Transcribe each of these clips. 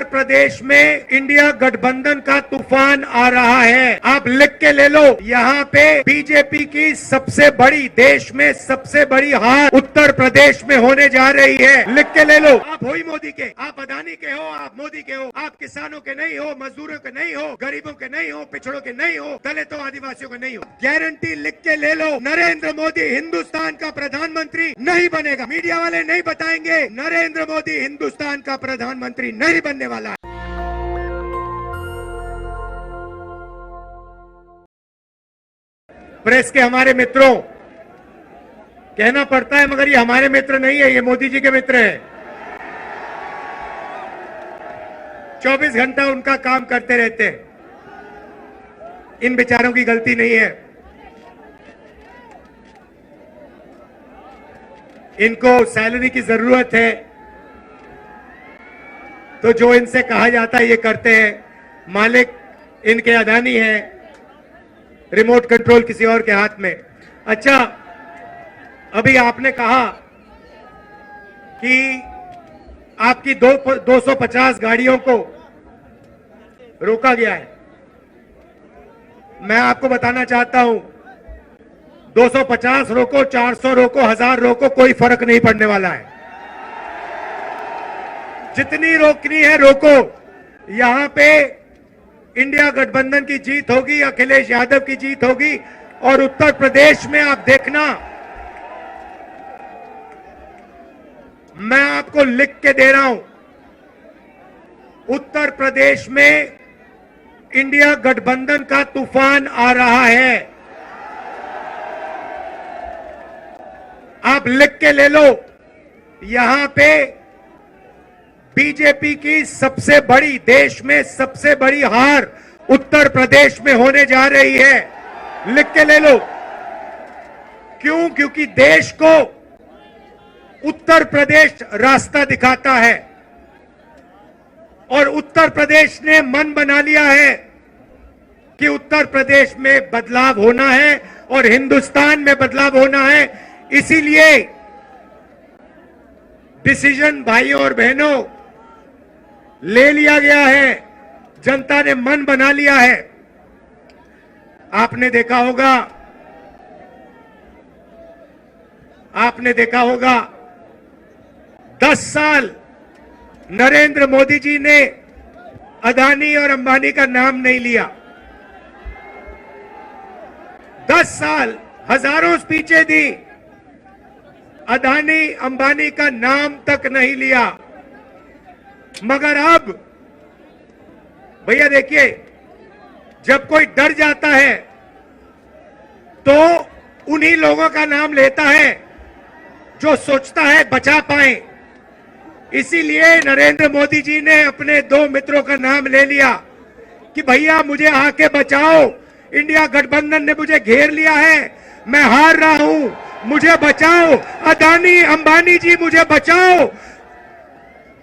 उत्तर प्रदेश में इंडिया गठबंधन का तूफान आ रहा है। आप लिख के ले लो, यहाँ पे बीजेपी की सबसे बड़ी, देश में सबसे बड़ी हार उत्तर प्रदेश में होने जा रही है। लिख के ले लो। आप हो ही मोदी के, आप अदानी के हो, आप मोदी के हो, आप किसानों के नहीं हो, मजदूरों के नहीं हो, गरीबों के नहीं हो, पिछड़ों के नहीं हो, दलितों आदिवासियों के नहीं हो। गारंटी लिख के ले लो, नरेंद्र मोदी हिंदुस्तान का प्रधानमंत्री नहीं बनेगा। मीडिया वाले नहीं बताएंगे, नरेंद्र मोदी हिंदुस्तान का प्रधानमंत्री नहीं बनने वाला है। प्रेस के हमारे मित्रों, कहना पड़ता है मगर ये हमारे मित्र नहीं है, ये मोदी जी के मित्र हैं। 24 घंटा उनका काम करते रहते हैं। इन बेचारों की गलती नहीं है। इनको सैलरी की जरूरत है तो जो इनसे कहा जाता है ये करते हैं। मालिक इनके अदानी है, रिमोट कंट्रोल किसी और के हाथ में। अच्छा, अभी आपने कहा कि आपकी 250 गाड़ियों को रोका गया है। मैं आपको बताना चाहता हूं, 250 रोको, 400 रोको, 1000 रोको, कोई फर्क नहीं पड़ने वाला है। जितनी रोकनी है रोको। यहां पे इंडिया गठबंधन की जीत होगी, अखिलेश यादव की जीत होगी। और उत्तर प्रदेश में आप देखना, मैं आपको लिख के दे रहा हूं, उत्तर प्रदेश में इंडिया गठबंधन का तूफान आ रहा है। आप लिख के ले लो, यहां पे बीजेपी की सबसे बड़ी, देश में सबसे बड़ी हार उत्तर प्रदेश में होने जा रही है। लिख के ले लो। क्यों? क्योंकि देश को उत्तर प्रदेश रास्ता दिखाता है और उत्तर प्रदेश ने मन बना लिया है कि उत्तर प्रदेश में बदलाव होना है और हिंदुस्तान में बदलाव होना है। इसीलिए डिसीजन भाइयों और बहनों ले लिया गया है। जनता ने मन बना लिया है। आपने देखा होगा 10 साल नरेंद्र मोदी जी ने अदानी और अंबानी का नाम नहीं लिया। 10 साल हजारों स्पीचें दी, अदानी अंबानी का नाम तक नहीं लिया। मगर अब भैया देखिए, जब कोई डर जाता है तो उन्हीं लोगों का नाम लेता है जो सोचता है बचा पाए। इसीलिए नरेंद्र मोदी जी ने अपने 2 मित्रों का नाम ले लिया कि भैया मुझे आके बचाओ, इंडिया गठबंधन ने मुझे घेर लिया है, मैं हार रहा हूं, मुझे बचाओ, अदानी अंबानी जी मुझे बचाओ।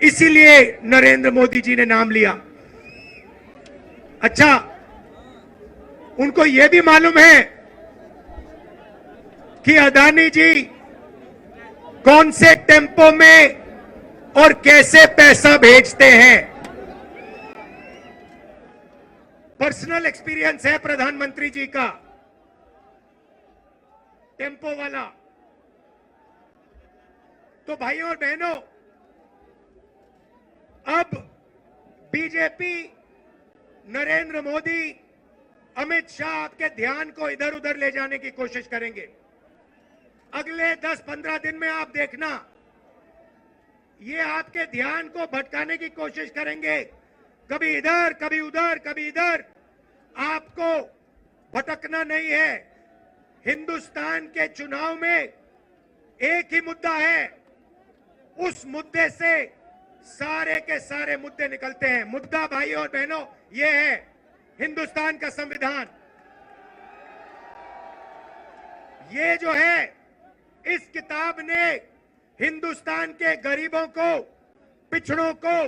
इसीलिए नरेंद्र मोदी जी ने नाम लिया। अच्छा, उनको यह भी मालूम है कि अदानी जी कौन से टेम्पो में और कैसे पैसा भेजते हैं। पर्सनल एक्सपीरियंस है प्रधानमंत्री जी का, टेम्पो वाला। तो भाइयों और बहनों, अब बीजेपी, नरेंद्र मोदी, अमित शाह आपके ध्यान को इधर उधर ले जाने की कोशिश करेंगे। अगले 10-15 दिन में आप देखना, ये आपके ध्यान को भटकाने की कोशिश करेंगे। कभी इधर, कभी उधर, कभी इधर। आपको भटकना नहीं है। हिंदुस्तान के चुनाव में एक ही मुद्दा है, उस मुद्दे से सारे के सारे मुद्दे निकलते हैं। मुद्दा भाइयों और बहनों ये है हिंदुस्तान का संविधान। ये जो है, इस किताब ने हिंदुस्तान के गरीबों को, पिछड़ों को,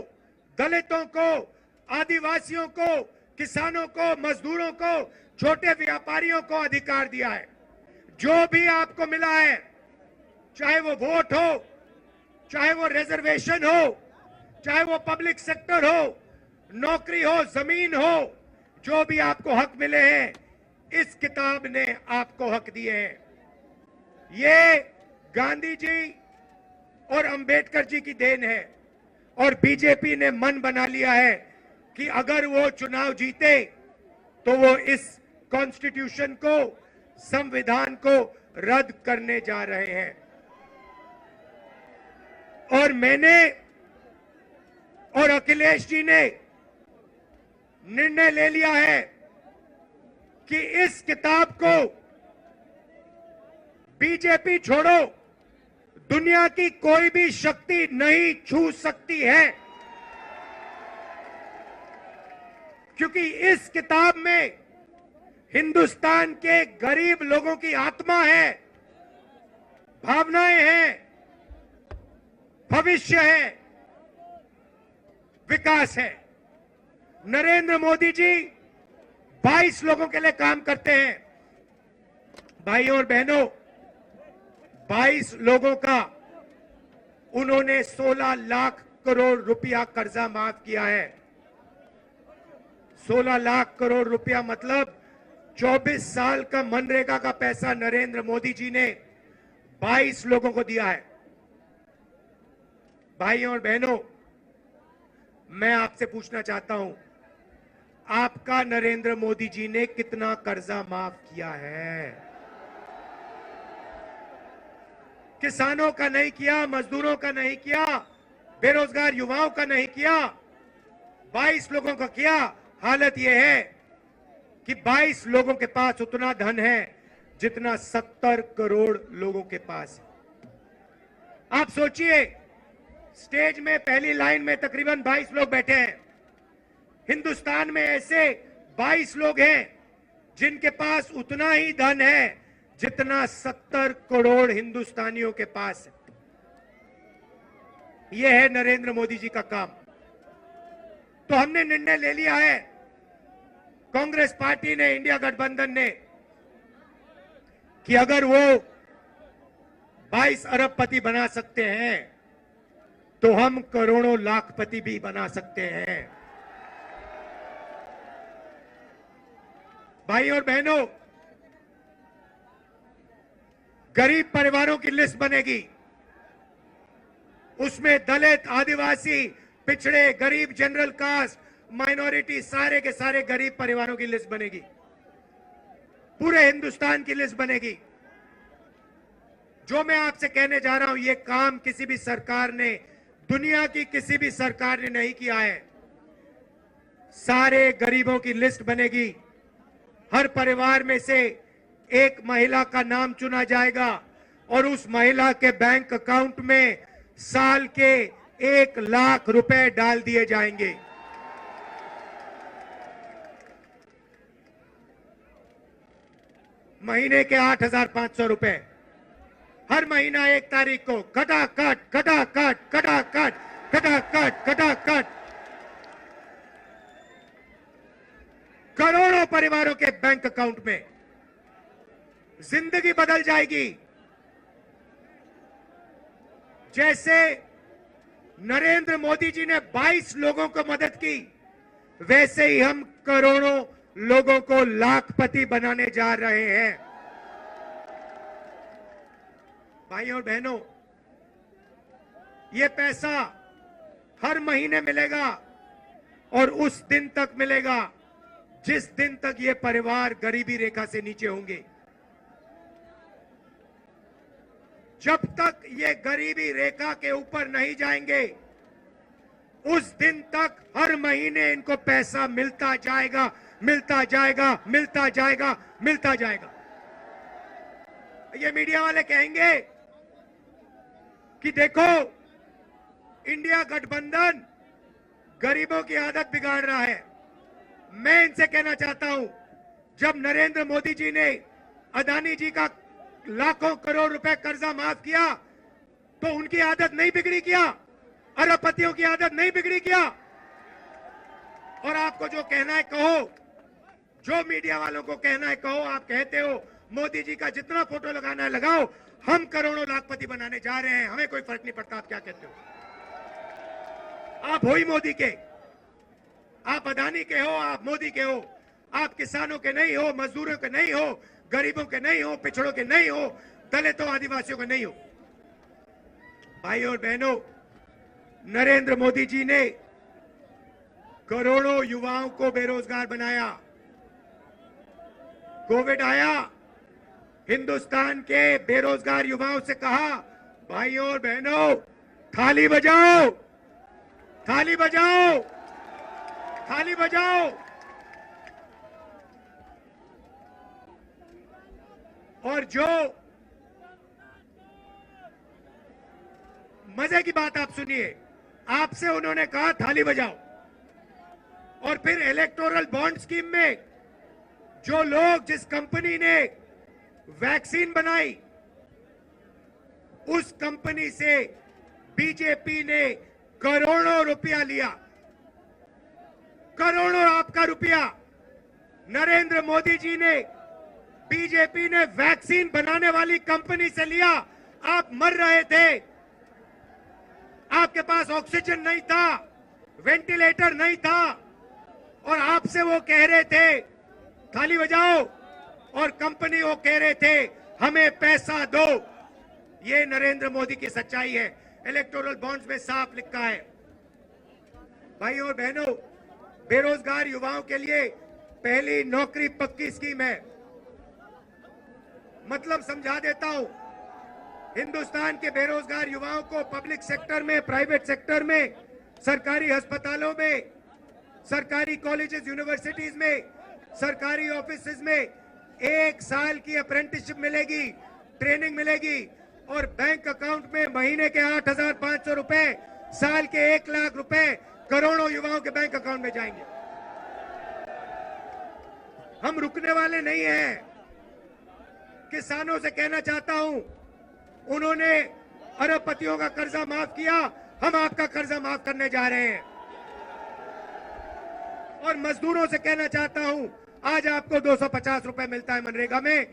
दलितों को, आदिवासियों को, किसानों को, मजदूरों को, छोटे व्यापारियों को अधिकार दिया है। जो भी आपको मिला है, चाहे वो वोट हो, चाहे वो रिजर्वेशन हो, चाहे वो पब्लिक सेक्टर हो, नौकरी हो, जमीन हो, जो भी आपको हक मिले हैं, इस किताब ने आपको हक दिए हैं। ये गांधी जी और अंबेडकर जी की देन है और बीजेपी ने मन बना लिया है कि अगर वो चुनाव जीते तो वो इस कॉन्स्टिट्यूशन को, संविधान को रद्द करने जा रहे हैं। और मैंने और अखिलेश जी ने निर्णय ले लिया है कि इस किताब को बीजेपी छोड़ो, दुनिया की कोई भी शक्ति नहीं छू सकती है, क्योंकि इस किताब में हिंदुस्तान के गरीब लोगों की आत्मा है, भावनाएं हैं, भविष्य है, विकास है। नरेंद्र मोदी जी 22 लोगों के लिए काम करते हैं। भाइयों और बहनों, 22 लोगों का उन्होंने 16 लाख करोड़ रुपया कर्जा माफ किया है। 16 लाख करोड़ रुपया मतलब 24 साल का मनरेगा का पैसा नरेंद्र मोदी जी ने 22 लोगों को दिया है। भाइयों और बहनों, मैं आपसे पूछना चाहता हूं, आपका नरेंद्र मोदी जी ने कितना कर्जा माफ किया है? किसानों का नहीं किया, मजदूरों का नहीं किया, बेरोजगार युवाओं का नहीं किया, 22 लोगों का किया। हालत यह है कि 22 लोगों के पास उतना धन है जितना 70 करोड़ लोगों के पास है। आप सोचिए, स्टेज में पहली लाइन में तकरीबन 22 लोग बैठे हैं। हिंदुस्तान में ऐसे 22 लोग हैं जिनके पास उतना ही धन है जितना 70 करोड़ हिंदुस्तानियों के पास है। यह है नरेंद्र मोदी जी का काम। तो हमने निर्णय ले लिया है, कांग्रेस पार्टी ने, इंडिया गठबंधन ने, कि अगर वो 22 अरबपति बना सकते हैं तो हम करोड़ों लाखपति भी बना सकते हैं। भाइयों और बहनों, गरीब परिवारों की लिस्ट बनेगी। उसमें दलित, आदिवासी, पिछड़े, गरीब, जनरल कास्ट, माइनॉरिटी, सारे के सारे गरीब परिवारों की लिस्ट बनेगी। पूरे हिंदुस्तान की लिस्ट बनेगी। जो मैं आपसे कहने जा रहा हूं, यह काम किसी भी सरकार ने, दुनिया की किसी भी सरकार ने नहीं किया है। सारे गरीबों की लिस्ट बनेगी। हर परिवार में से एक महिला का नाम चुना जाएगा और उस महिला के बैंक अकाउंट में साल के 1 लाख रुपए डाल दिए जाएंगे। महीने के 8,500 रुपए हर महीना 1 तारीख को खटाखट खटाखट खटाखट खटाखट खटाखट करोड़ों परिवारों के बैंक अकाउंट में। जिंदगी बदल जाएगी। जैसे नरेंद्र मोदी जी ने 22 लोगों को मदद की, वैसे ही हम करोड़ों लोगों को लाखपति बनाने जा रहे हैं। भाइयों और बहनों, यह पैसा हर महीने मिलेगा और उस दिन तक मिलेगा जिस दिन तक ये परिवार गरीबी रेखा से नीचे होंगे। जब तक ये गरीबी रेखा के ऊपर नहीं जाएंगे, उस दिन तक हर महीने इनको पैसा मिलता जाएगा, मिलता जाएगा, मिलता जाएगा, मिलता जाएगा। ये मीडिया वाले कहेंगे कि देखो, इंडिया गठबंधन गरीबों की आदत बिगाड़ रहा है। मैं इनसे कहना चाहता हूं, जब नरेंद्र मोदी जी ने अदानी जी का लाखों करोड़ रुपए कर्जा माफ किया तो उनकी आदत नहीं बिगड़ी क्या? अरबपतियों की आदत नहीं बिगड़ी क्या? और आपको जो कहना है कहो, जो मीडिया वालों को कहना है कहो। आप कहते हो मोदी जी का जितना फोटो लगाना है लगाओ, हम करोड़ों लाखपति बनाने जा रहे हैं, हमें कोई फर्क नहीं पड़ता आप क्या कहते हो। आप हो ही मोदी के, आप अदानी के हो, आप मोदी के हो, आप किसानों के नहीं हो, मजदूरों के नहीं हो, गरीबों के नहीं हो, पिछड़ों के नहीं हो, दलितों आदिवासियों के नहीं हो। भाई और बहनों, नरेंद्र मोदी जी ने करोड़ों युवाओं को बेरोजगार बनाया। कोविड आया, हिंदुस्तान के बेरोजगार युवाओं से कहा, भाइयों और बहनों, थाली बजाओ, थाली बजाओ, थाली बजाओ। और जो मजे की बात आप सुनिए, आपसे उन्होंने कहा थाली बजाओ, और फिर इलेक्टोरल बॉन्ड स्कीम में जो लोग, जिस कंपनी ने वैक्सीन बनाई, उस कंपनी से बीजेपी ने करोड़ों रुपया लिया। करोड़ों आपका रुपया नरेंद्र मोदी जी ने, बीजेपी ने वैक्सीन बनाने वाली कंपनी से लिया। आप मर रहे थे, आपके पास ऑक्सीजन नहीं था, वेंटिलेटर नहीं था, और आपसे वो कह रहे थे थाली बजाओ, और कंपनी वो कह रहे थे हमें पैसा दो। ये नरेंद्र मोदी की सच्चाई है, इलेक्टोरल बॉन्ड्स में साफ लिखा है। भाइयों और बहनों, बेरोजगार युवाओं के लिए पहली नौकरी पक्की स्कीम है। मतलब समझा देता हूं, हिंदुस्तान के बेरोजगार युवाओं को पब्लिक सेक्टर में, प्राइवेट सेक्टर में, सरकारी अस्पतालों में, सरकारी कॉलेजेस, यूनिवर्सिटीज में, सरकारी ऑफिसेज में 1 साल की अप्रेंटिसशिप मिलेगी, ट्रेनिंग मिलेगी, और बैंक अकाउंट में महीने के 8,500 रुपए, साल के 1 लाख रुपए करोड़ों युवाओं के बैंक अकाउंट में जाएंगे। हम रुकने वाले नहीं हैं। किसानों से कहना चाहता हूं, उन्होंने अरबपतियों का कर्जा माफ किया, हम आपका कर्जा माफ करने जा रहे हैं। और मजदूरों से कहना चाहता हूं, आज आपको 250 रुपए मिलता है मनरेगा में,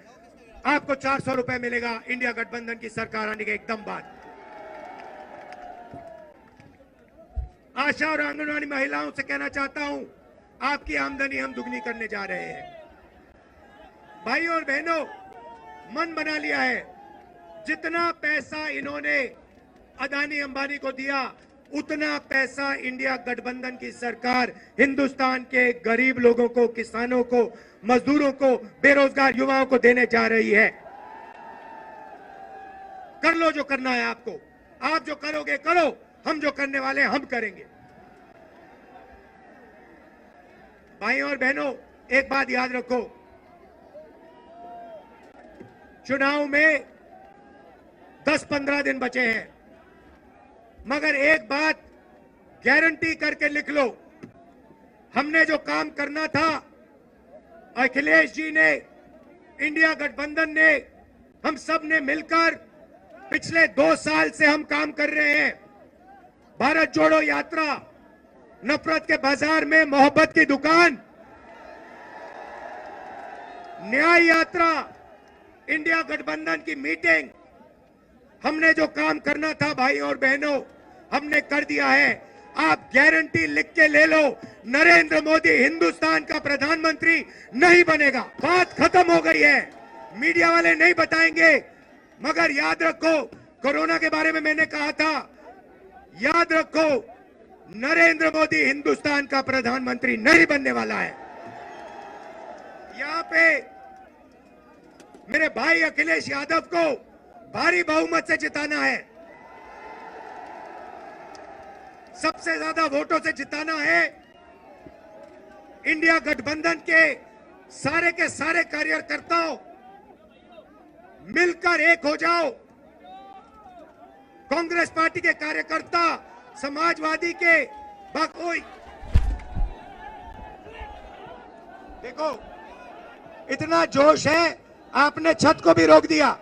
आपको 400 रुपए मिलेगा इंडिया गठबंधन की सरकार आने के एकदम बाद। आशा और आंगनवाड़ी महिलाओं से कहना चाहता हूं, आपकी आमदनी हम दुगनी करने जा रहे हैं। भाइयों और बहनों, मन बना लिया है, जितना पैसा इन्होंने अदानी अंबानी को दिया, उतना पैसा इंडिया गठबंधन की सरकार हिंदुस्तान के गरीब लोगों को, किसानों को, मजदूरों को, बेरोजगार युवाओं को देने जा रही है। कर लो जो करना है आपको, आप जो करोगे करो, हम जो करने वाले हैं हम करेंगे। भाइयों और बहनों, एक बात याद रखो, चुनाव में 10-15 दिन बचे हैं, मगर एक बात गारंटी करके लिख लो, हमने जो काम करना था, अखिलेश जी ने, इंडिया गठबंधन ने, हम सब ने मिलकर पिछले 2 साल से हम काम कर रहे हैं। भारत जोड़ो यात्रा, नफरत के बाजार में मोहब्बत की दुकान, न्याय यात्रा, इंडिया गठबंधन की मीटिंग, हमने जो काम करना था भाइयों और बहनों, हमने कर दिया है। आप गारंटी लिख के ले लो, नरेंद्र मोदी हिंदुस्तान का प्रधानमंत्री नहीं बनेगा। बात खत्म हो गई है, मीडिया वाले नहीं बताएंगे, मगर याद रखो, कोरोना के बारे में मैंने कहा था, याद रखो, नरेंद्र मोदी हिंदुस्तान का प्रधानमंत्री नहीं बनने वाला है। यहां पे मेरे भाई अखिलेश यादव को भारी बहुमत से जिताना है, सबसे ज्यादा वोटों से जिताना है। इंडिया गठबंधन के सारे कार्यकर्ताओं मिलकर एक हो जाओ। कांग्रेस पार्टी के कार्यकर्ता, समाजवादी के, बाकोई, देखो इतना जोश है, आपने छत को भी रोक दिया।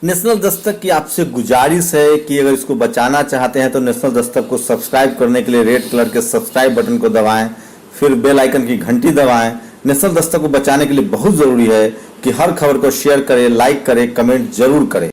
नेशनल दस्तक की आपसे गुजारिश है कि अगर इसको बचाना चाहते हैं तो नेशनल दस्तक को सब्सक्राइब करने के लिए रेड कलर के सब्सक्राइब बटन को दबाएं, फिर बेल आइकन की घंटी दबाएं। नेशनल दस्तक को बचाने के लिए बहुत जरूरी है कि हर खबर को शेयर करें, लाइक करें, कमेंट जरूर करें।